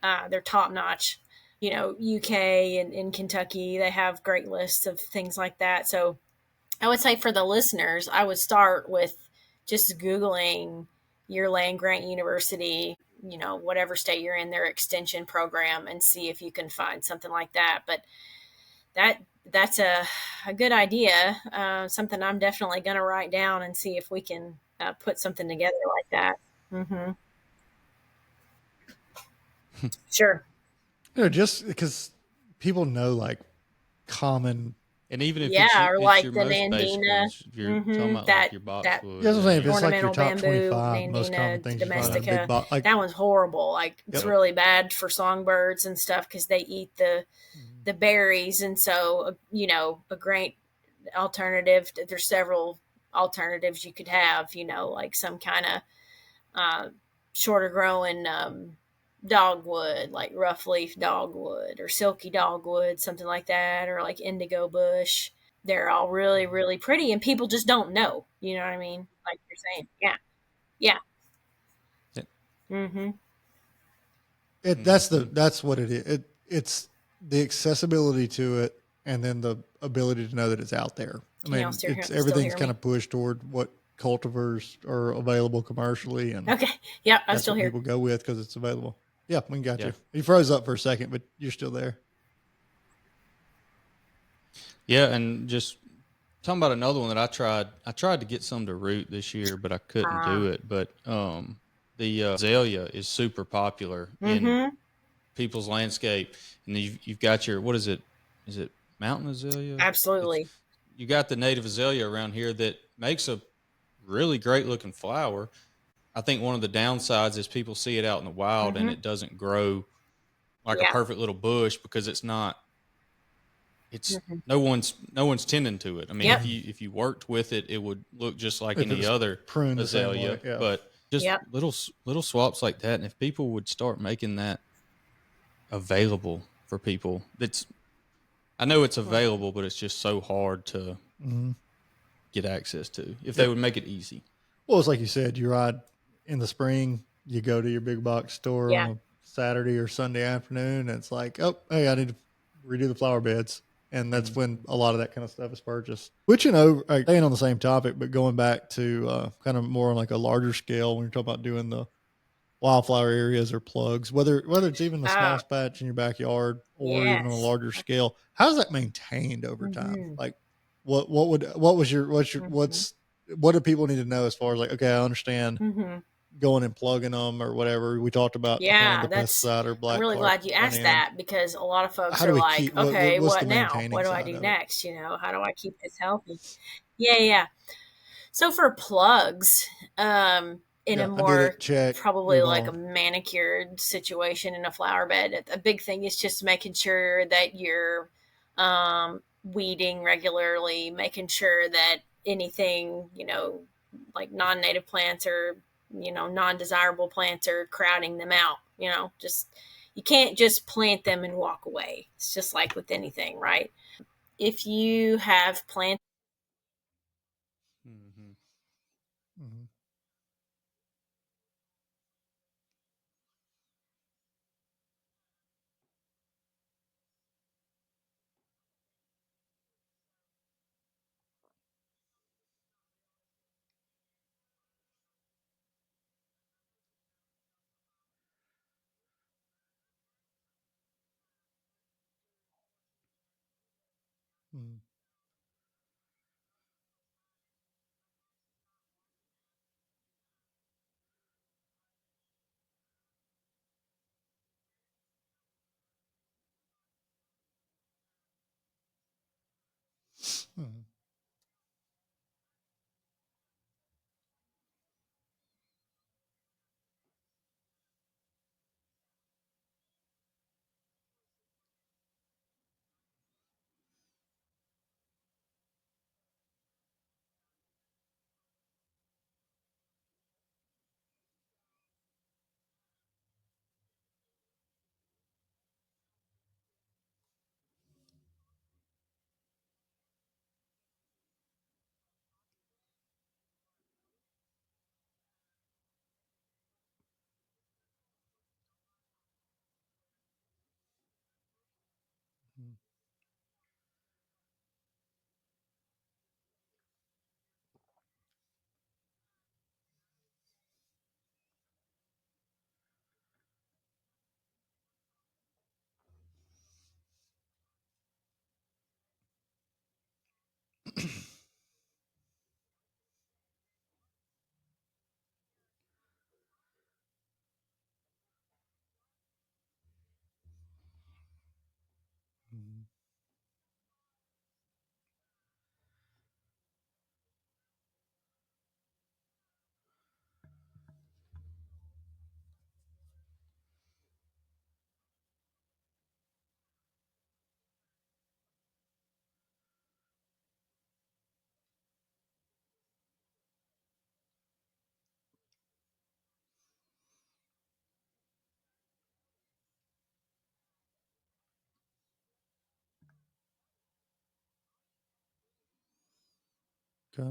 They're top notch. UK and in Kentucky, they have great lists of things like that. So I would say for the listeners, I would start with just Googling your land grant university, whatever state you're in, their extension program, and see if you can find something like that. But that's a good idea. Something I'm definitely going to write down and see if we can put something together like that. Sure.
Just because people know like common.
And even if
or
it's
like
your
the
most
Nandina,
you're talking about like your boxwood.
Yeah, I was saying, if it's like your
ornamental
top
bamboo,
25 most common
Nandina
things you find in a
domestica,
big box, like,
that one's horrible. Like it's really bad for songbirds and stuff because they eat the berries, and so a great alternative. There's several alternatives you could have. Like some kind of shorter growing dogwood, like rough leaf dogwood or silky dogwood, something like that, or like indigo bush. They're all really, really pretty, and people just don't know. You know what I mean? Like you're saying, yeah.
That's what it is. It's the accessibility to it, and then the ability to know that it's out there. I mean, everything's kind of pushed toward what cultivars are available commercially, and
okay, yeah, I'm still here.
People go with because it's available. Yeah, we got you. You froze up for a second, but you're still there.
Yeah, and just talking about another one that I tried to get some to root this year, but I couldn't do it. But the azalea is super popular in people's landscape, and you've got your, what is it? Is it mountain azalea?
Absolutely.
you got the native azalea around here that makes a really great looking flower. I think one of the downsides is people see it out in the wild and it doesn't grow like a perfect little bush because it's not. It's no one's tending to it. I mean, if you worked with it, it would look just like any other azalea. But just little swaps like that, and if people would start making that available for people, I know it's available, but it's just so hard to get access to. If they would make it easy.
Well, it's like you said, you ride in the spring, you go to your big box store on a Saturday or Sunday afternoon, and it's like, oh, hey, I need to redo the flower beds. And that's when a lot of that kind of stuff is purchased. Switching over, staying on the same topic, but going back to kind of more on like a larger scale when you're talking about doing the wildflower areas or plugs, whether it's even the smallest patch in your backyard or even on a larger scale, how's that maintained over time? Like, what do people need to know as far as like, okay, I understand going and plugging them or whatever we talked about, the pesticide or black.
I'm really glad you asked that because a lot of folks are like, okay, what now? What do I do next? You know, how do I keep this healthy? Yeah. So for plugs, in a more probably like a manicured situation in a flower bed, a big thing is just making sure that you're weeding regularly, making sure that anything, like non-native plants or non-desirable plants are crowding them out. Just you can't just plant them and walk away. It's just like with anything, right? If you have plants
Okay.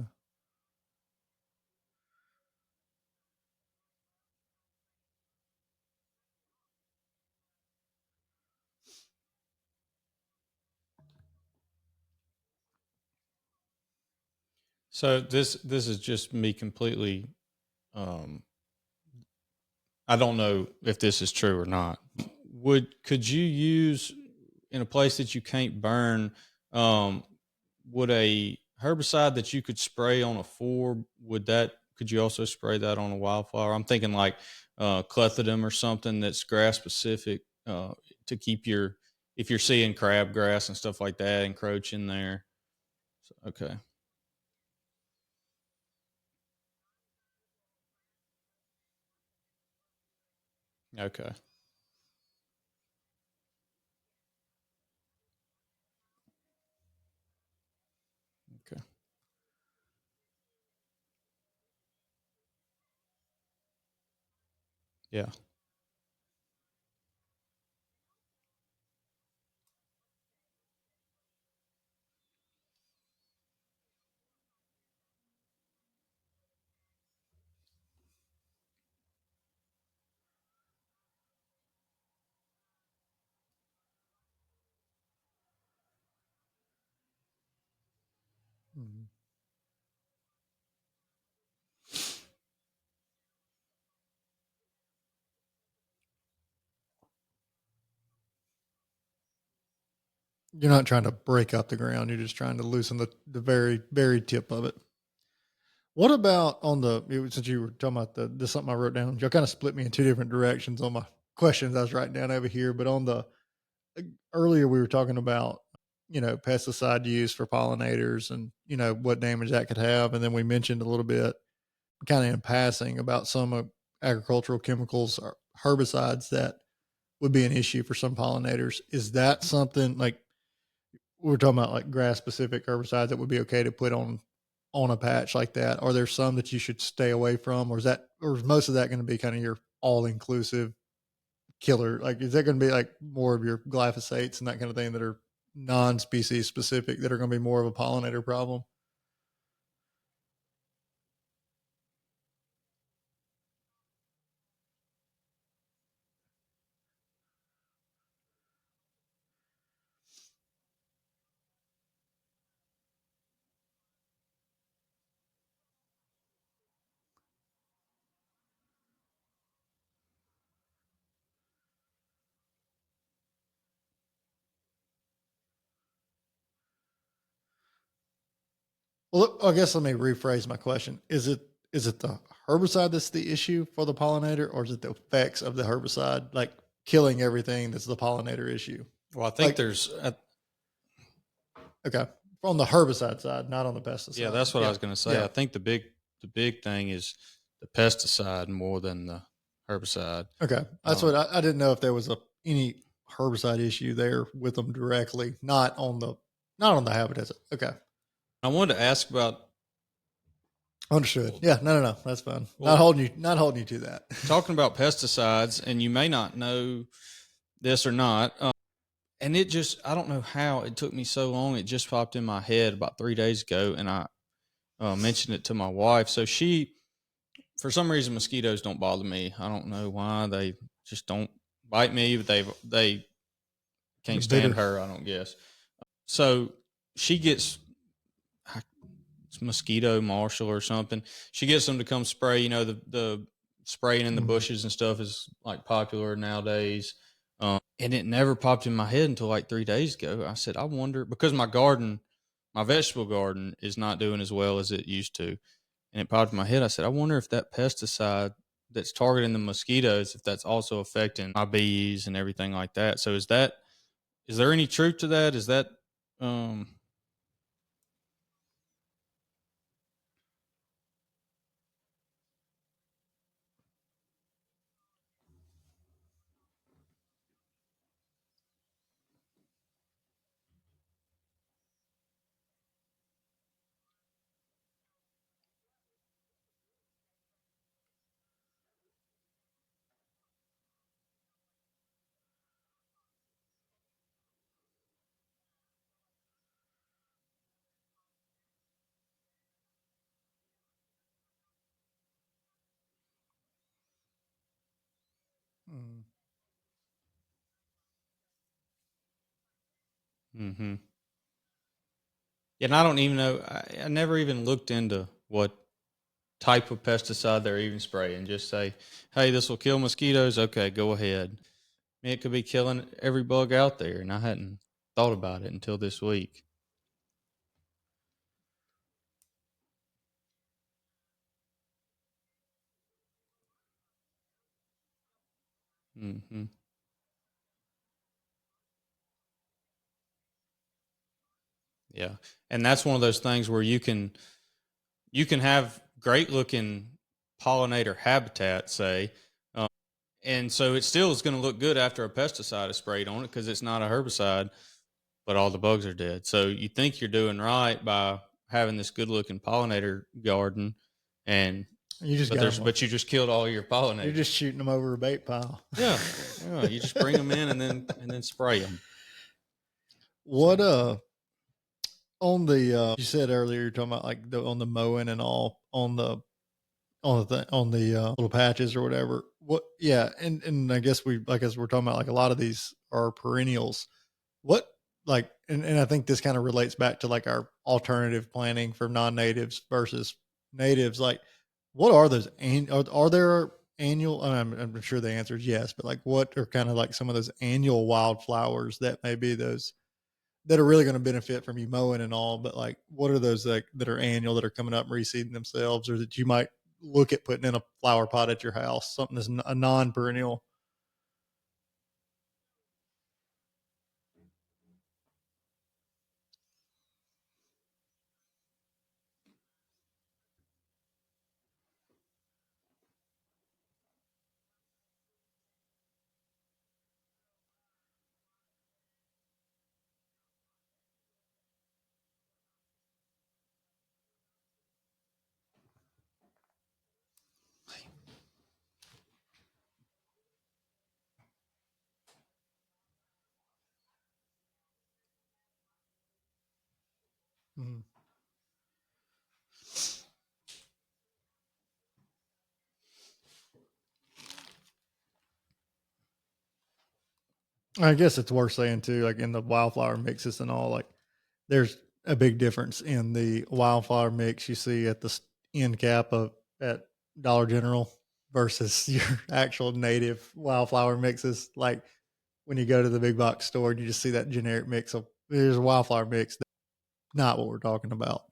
So this is just me completely. I don't know if this is true or not. Could you use in a place that you can't burn? Would a herbicide that you could spray on a forb, could you also spray that on a wildflower? I'm thinking like clethodim or something that's grass specific to keep if you're seeing crabgrass and stuff like that encroaching there. Okay. Okay. Okay. Yeah.
Mm-hmm. You're not trying to break up the ground. You're just trying to loosen the very tip of it. What about on since you were talking about this something I wrote down, y'all kind of split me in two different directions on my questions I was writing down over here. But on the earlier, we were talking about, pesticide use for pollinators and, what damage that could have. And then we mentioned a little bit kind of in passing about some agricultural chemicals or herbicides that would be an issue for some pollinators. Is that something like we're talking about, like grass specific herbicides that would be okay to put on a patch like that? Are there some that you should stay away from, or is most of that going to be kind of your all inclusive killer? Like, is that going to be like more of your glyphosates and that kind of thing that are non-species specific that are going to be more of a pollinator problem? Well, I guess let me rephrase my question. Is it the herbicide that's the issue for the pollinator, or is it the effects of the herbicide, like killing everything, that's the pollinator issue?
Well, I think
Like,
there's
okay, on the herbicide side, not on the pesticide.
yeah, that's what I was going to say.
Yeah.
I think the big thing is the pesticide more than the herbicide.
Okay, that's what I didn't know if there was any herbicide issue there with them directly, not on the habitats. Okay,
I wanted to ask about.
understood. Yeah, no, that's fine.
Well,
not holding you to that.
Talking about pesticides, and you may not know this or not, and I don't know how it took me so long. It just popped in my head about 3 days ago, and I mentioned it to my wife. So for some reason, mosquitoes don't bother me. I don't know why. They just don't bite me, but they can't stand her, I don't guess. So she gets mosquito marshal or something. She gets them to come spray. The spraying in the bushes and stuff is like popular nowadays. And it never popped in my head until like 3 days ago. I said, I wonder, because my vegetable garden is not doing as well as it used to. And it popped in my head. I said, I wonder if that pesticide that's targeting the mosquitoes, if that's also affecting my bees and everything like that. So is there any truth to that? Is that, mm-hmm. And I don't even know. I never even looked into what type of pesticide they're even spraying. Just say, hey, this will kill mosquitoes. Okay, go ahead. I mean, it could be killing every bug out there, and I hadn't thought about it until this week. Mm-hmm. Yeah. And that's one of those things where you can have great looking pollinator habitat, say, and so it still is going to look good after a pesticide is sprayed on it because it's not a herbicide, but all the bugs are dead. So you think you're doing right by having this good looking pollinator garden, and
you just
but you just killed all your pollinators.
You're just shooting them over a bait pile.
Yeah, yeah. You just bring them in and then spray them.
What on the you said earlier you're talking about like on the mowing and all on the little patches or whatever. What? Yeah, and I guess we're talking about like a lot of these are perennials. What like and I think this kind of relates back to like our alternative planting for non-natives versus natives. Like, what are those? Are there annual? I'm sure the answer is yes, but like, what are kind of like some of those annual wildflowers that may be those that are really going to benefit from you mowing and all? But like, what are those like that are annual that are coming up and reseeding themselves, or that you might look at putting in a flower pot at your house, something that's a non-perennial? Mm-hmm. I guess it's worth saying too, like in the wildflower mixes and all, like there's a big difference in the wildflower mix you see at the end cap of at Dollar General versus your actual native wildflower mixes. Like when you go to the big box store and you just see that generic mix of there's a wildflower mix. That's not what we're talking about.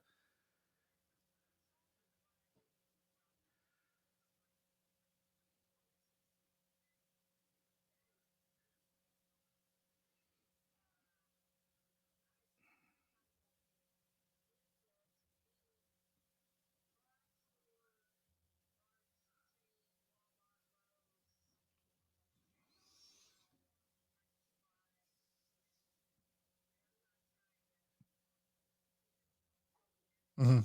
Mm-hmm.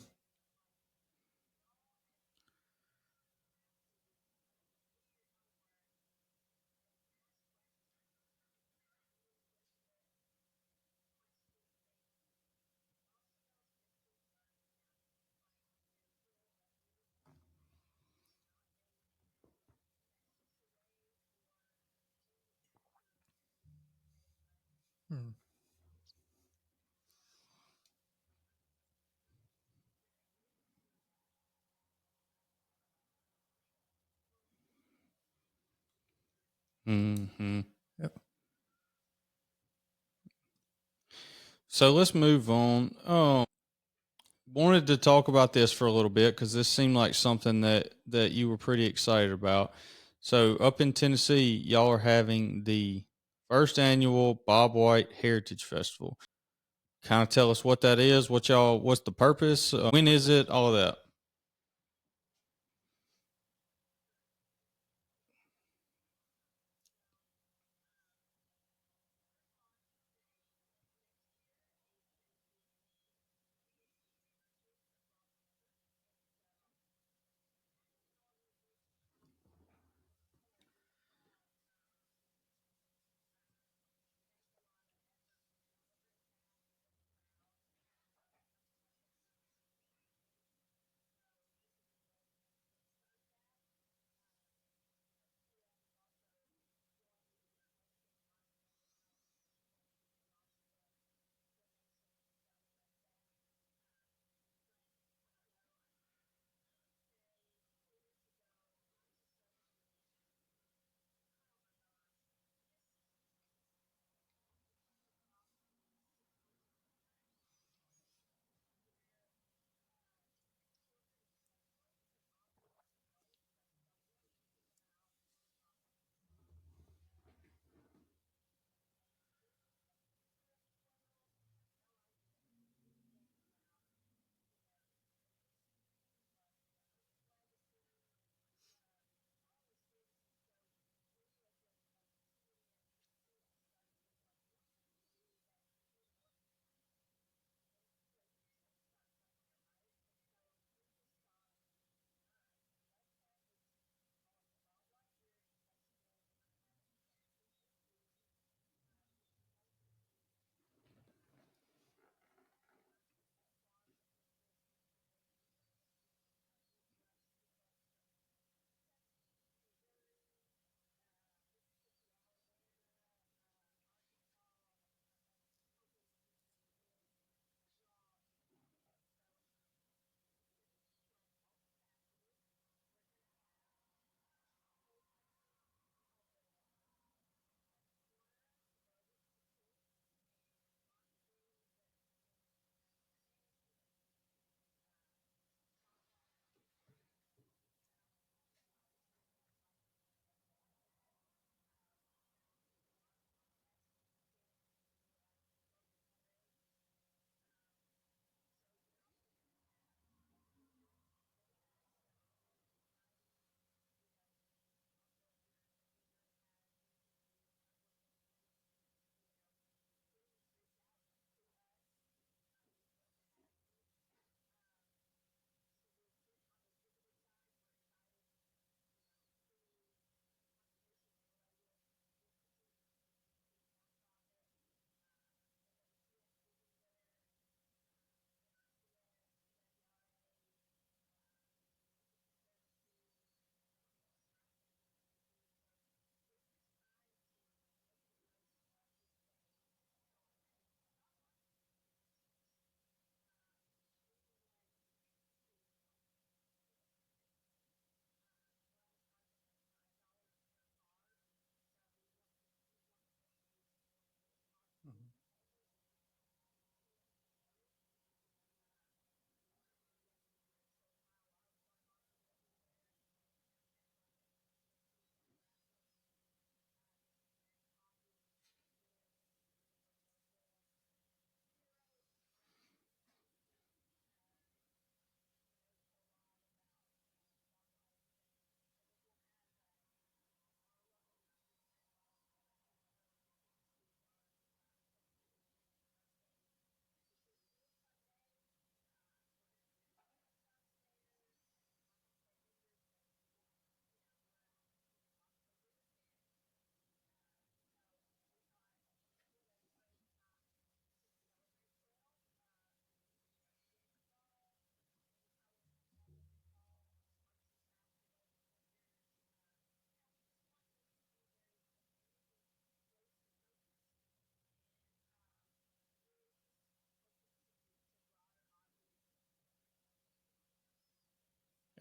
Mm-hmm.
Mm-hmm.
Yep.
So let's move on. Wanted to talk about this for a little bit because this seemed like something that you were pretty excited about. So up in Tennessee, y'all are having the first annual Bob White Heritage Festival. Kind of tell us what that is, what's the purpose, when is it, all of that.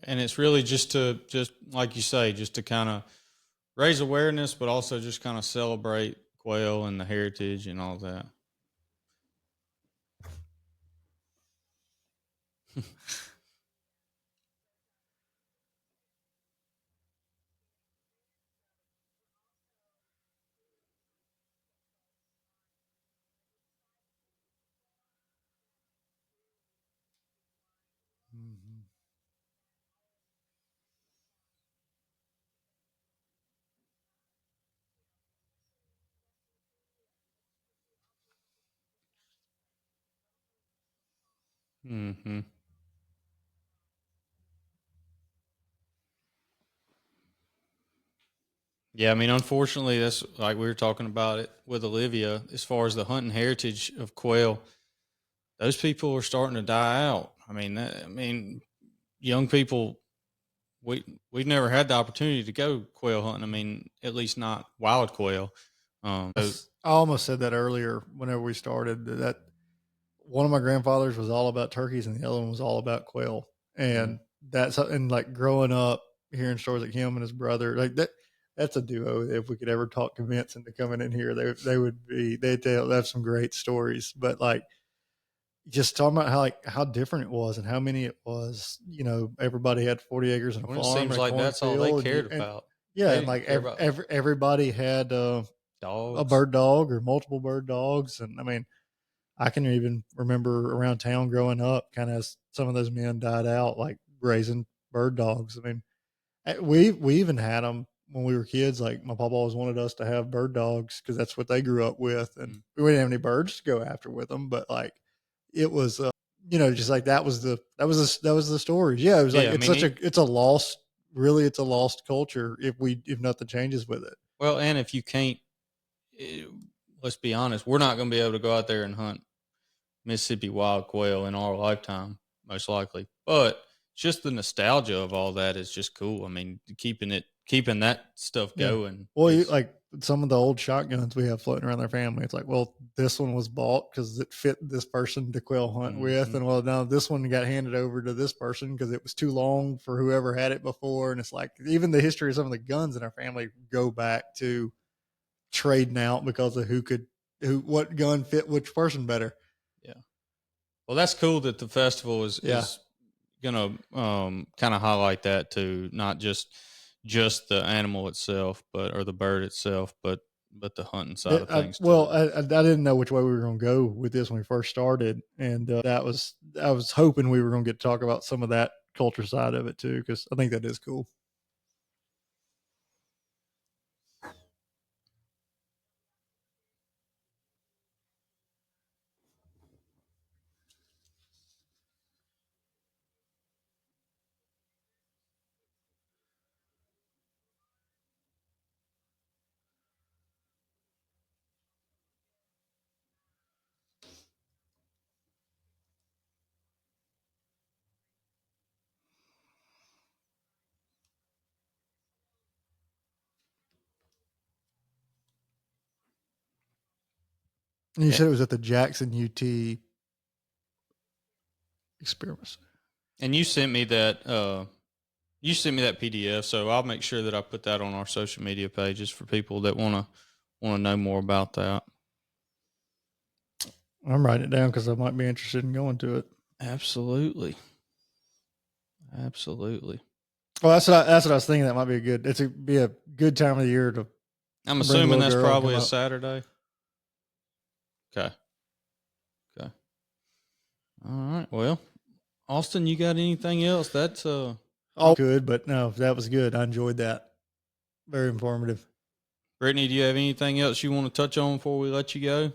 And it's really just like you say, just to kind of raise awareness, but also just kind of celebrate quail and the heritage and all that. Mm-hmm. Yeah, I mean, unfortunately, that's like we were talking about it with Olivia. As far as the hunting heritage of quail, those people are starting to die out. I mean, young people. We've never had the opportunity to go quail hunting. I mean, at least not wild quail.
I almost said that earlier whenever we started that one of my grandfathers was all about turkeys and the other one was all about quail. And and like growing up hearing stories like him and his brother, like that's a duo. If we could ever talk Vince into coming in here, they'd have some great stories. But like just talking about how different it was and how many it was, everybody had 40 acres and a farm.
It seems like that's all they cared about.
Yeah. And like everybody had a bird dog or multiple bird dogs. And I mean, I can even remember around town growing up, kind of as some of those men died out, like raising bird dogs. I mean, we even had them when we were kids. Like my papa always wanted us to have bird dogs because that's what they grew up with, and we didn't have any birds to go after with them. But like, it was, just like that was the stories. Yeah, it was like it's a lost culture if nothing changes with it.
Well, and if you can't, let's be honest, we're not going to be able to go out there and hunt Mississippi wild quail in our lifetime, most likely. But just the nostalgia of all that is just cool. I mean, keeping that stuff going.
Well, like some of the old shotguns we have floating around their family. It's like, well, this one was bought because it fit this person to quail hunt with, and well, now this one got handed over to this person because it was too long for whoever had it before. And it's like even the history of some of the guns in our family go back to trading out because of what gun fit which person better.
Yeah. Well, that's cool that the festival is gonna kind of highlight that too, not just the animal itself, or the bird itself, but the hunting side of things.
I didn't know which way we were going to go with this when we first started, and I was hoping we were going to get to talk about some of that culture side of it too, because I think that is cool. And you said it was at the Jackson UT experiments.
And you sent me that PDF, so I'll make sure that I put that on our social media pages for people that want to know more about that.
I'm writing it down because I might be interested in going to it.
Absolutely. Well,
that's what I was thinking. That might be a good time of the year to.
I'm assuming that's probably a Saturday. Okay. All right. Well, Austin, you got anything else? That's
all good, but no, that was good. I enjoyed that. Very informative.
Brittney, do you have anything else you want to touch on before we let you go?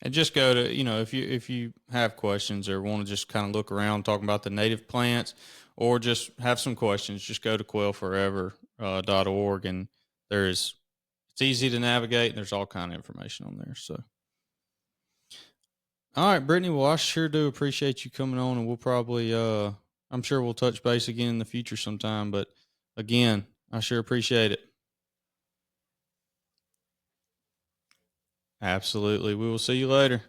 And just go to, if you have questions or want to just kind of look around talking about the native plants, or just have some questions, just go to quailforever.org, and it's easy to navigate, and there's all kind of information on there. So, all right, Brittney, well, I sure do appreciate you coming on, and we'll probably, I'm sure we'll touch base again in the future sometime, but again, I sure appreciate it. Absolutely. We will see you later.